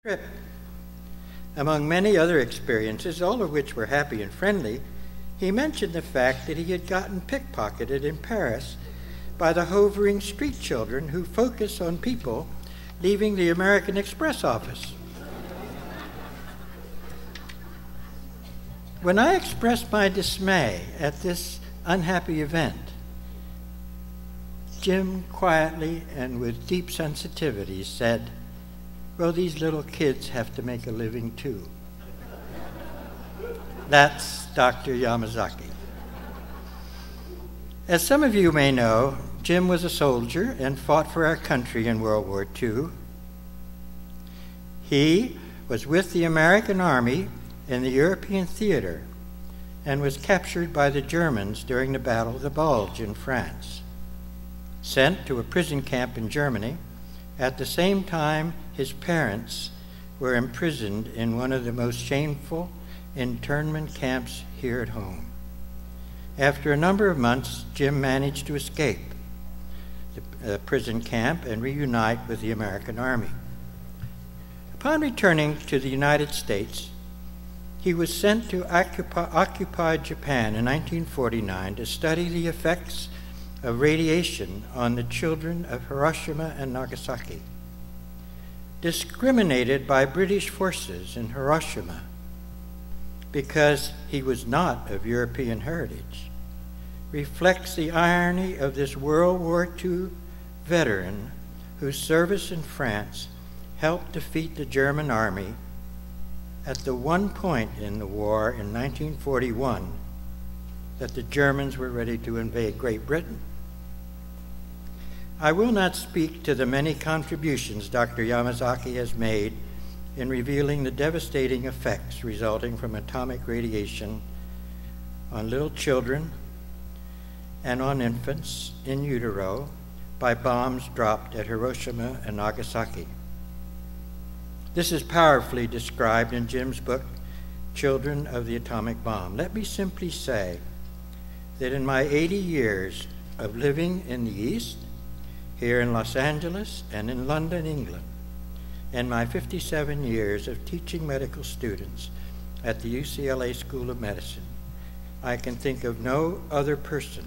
trip. Among many other experiences, all of which were happy and friendly, he mentioned the fact that he had gotten pickpocketed in Paris by the hovering street children who focus on people leaving the American Express office. When I expressed my dismay at this unhappy event, Jim quietly and with deep sensitivity said, "Well, these little kids have to make a living too." That's Dr. Yamazaki. As some of you may know, Jim was a soldier and fought for our country in World War II. He was with the American Army in the European theater and was captured by the Germans during the Battle of the Bulge in France. Sent to a prison camp in Germany, at the same time his parents were imprisoned in one of the most shameful internment camps here at home. After a number of months, Jim managed to escape the prison camp and reunite with the American Army. Upon returning to the United States, he was sent to occupied Japan in 1949 to study the effects of radiation on the children of Hiroshima and Nagasaki. Discriminated by British forces in Hiroshima because he was not of European heritage, reflects the irony of this World War II veteran whose service in France helped defeat the German army at the one point in the war in 1941 that the Germans were ready to invade Great Britain. I will not speak to the many contributions Dr. Yamazaki has made in revealing the devastating effects resulting from atomic radiation on little children and on infants in utero by bombs dropped at Hiroshima and Nagasaki. This is powerfully described in Jim's book, Children of the Atomic Bomb. Let me simply say that in my 80 years of living in the East, here in Los Angeles and in London, England, and my 57 years of teaching medical students at the UCLA School of Medicine, I can think of no other person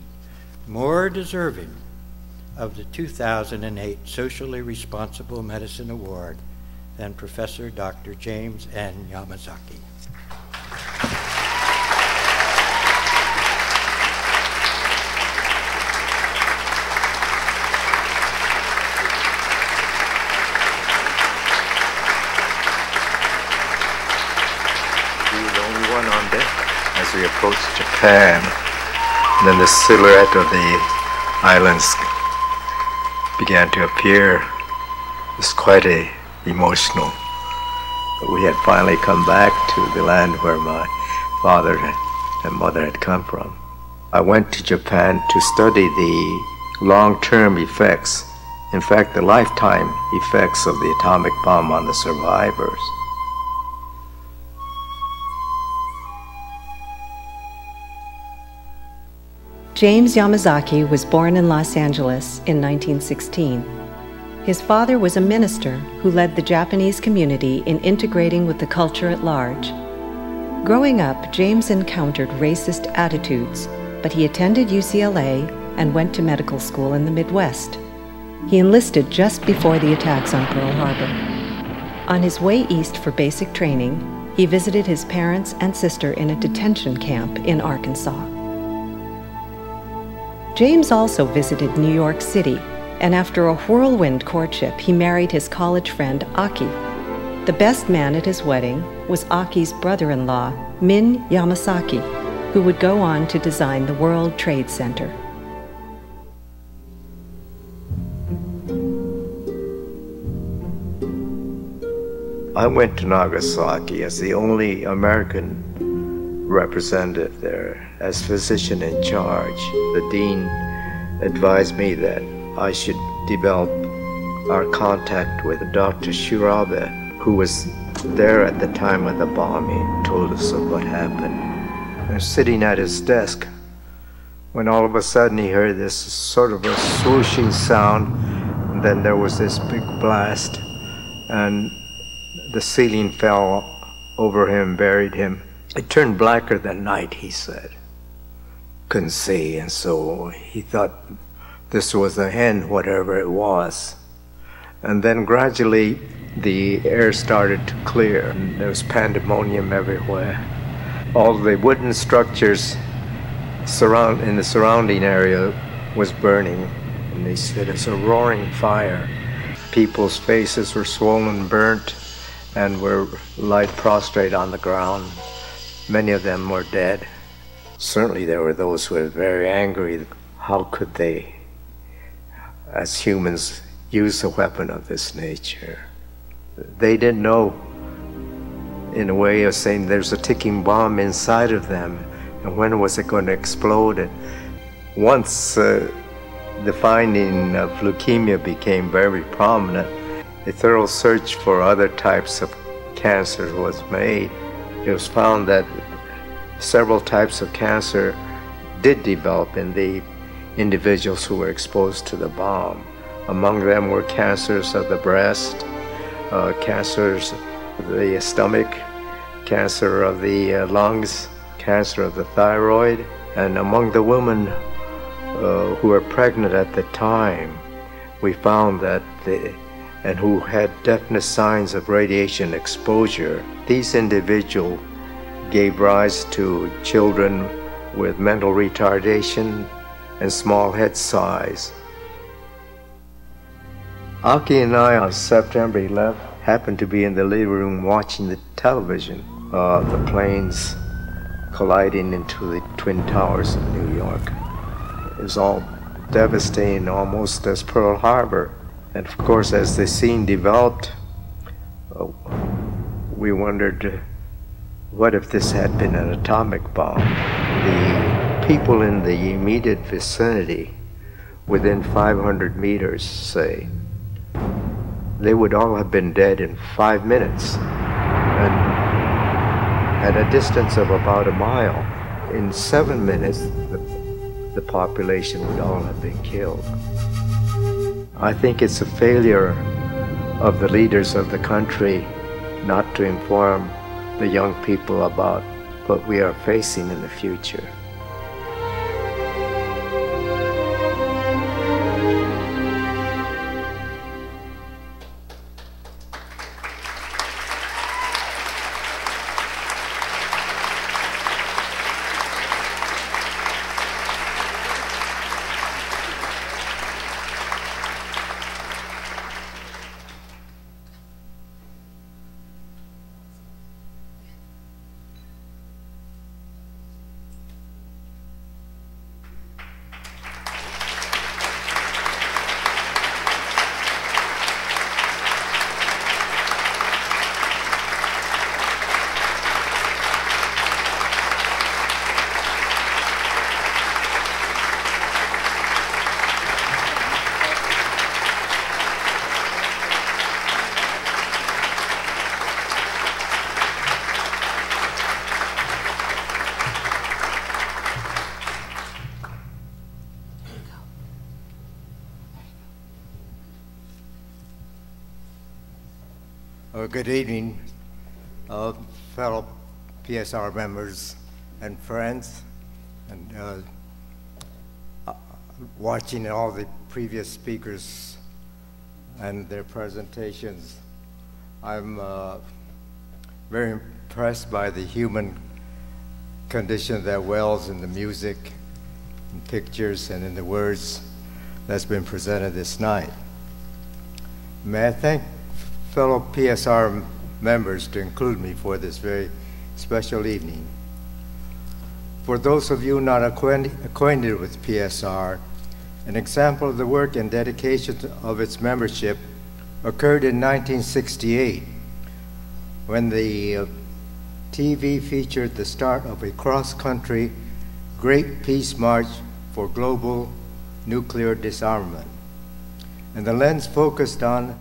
more deserving of the 2008 Socially Responsible Medicine Award than Professor Dr. James N. Yamazaki. As we approached Japan, and then the silhouette of the islands began to appear. It was quite emotional. But we had finally come back to the land where my father and mother had come from. I went to Japan to study the long-term effects, in fact, the lifetime effects of the atomic bomb on the survivors. James Yamazaki was born in Los Angeles in 1916. His father was a minister who led the Japanese community in integrating with the culture at large. Growing up, James encountered racist attitudes, but he attended UCLA and went to medical school in the Midwest. He enlisted just before the attacks on Pearl Harbor. On his way east for basic training, he visited his parents and sister in a detention camp in Arkansas. James also visited New York City, and after a whirlwind courtship, he married his college friend Aki. The best man at his wedding was Aki's brother-in-law, Min Yamasaki, who would go on to design the World Trade Center. I went to Nagasaki as the only American representative there, as physician in charge. The dean advised me that I should develop our contact with Dr. Shirabe, who was there at the time of the bombing, told us of what happened. I was sitting at his desk when all of a sudden he heard this sort of a swooshing sound, and then there was this big blast, and the ceiling fell over him, buried him. It turned blacker than night, he said. Couldn't see, and so he thought this was the end, whatever it was. And then gradually the air started to clear, and there was pandemonium everywhere. All the wooden structures in the surrounding area was burning, and they said it's a roaring fire. People's faces were swollen, burnt, and were lying prostrate on the ground. Many of them were dead. Certainly there were those who were very angry. How could they, as humans, use a weapon of this nature? They didn't know, in a way of saying there's a ticking bomb inside of them, and when was it going to explode? And once the finding of leukemia became very prominent, a thorough search for other types of cancer was made. It was found that several types of cancer did develop in the individuals who were exposed to the bomb. Among them were cancers of the breast, cancers of the stomach, cancer of the lungs, cancer of the thyroid, and among the women who were pregnant at the time, we found that and who had definite signs of radiation exposure, these individuals gave rise to children with mental retardation and small head size. Aki and I on September 11th happened to be in the living room watching the television, the planes colliding into the Twin Towers of New York. It was all devastating, almost as Pearl Harbor. And of course, as the scene developed, we wondered, what if this had been an atomic bomb? The people in the immediate vicinity, within 500 meters, say, they would all have been dead in 5 minutes. And at a distance of about a mile, in 7 minutes, the population would all have been killed. I think it's a failure of the leaders of the country not to inform the young people about what we are facing in the future. Good evening, fellow PSR members and friends, and watching all the previous speakers and their presentations. I'm very impressed by the human condition that wells in the music, in pictures, and in the words that's been presented this night. May I thank fellow PSR members to include me for this very special evening. For those of you not acquainted with PSR, an example of the work and dedication of its membership occurred in 1968 when the TV featured the start of a cross-country Great Peace March for global nuclear disarmament. And the lens focused on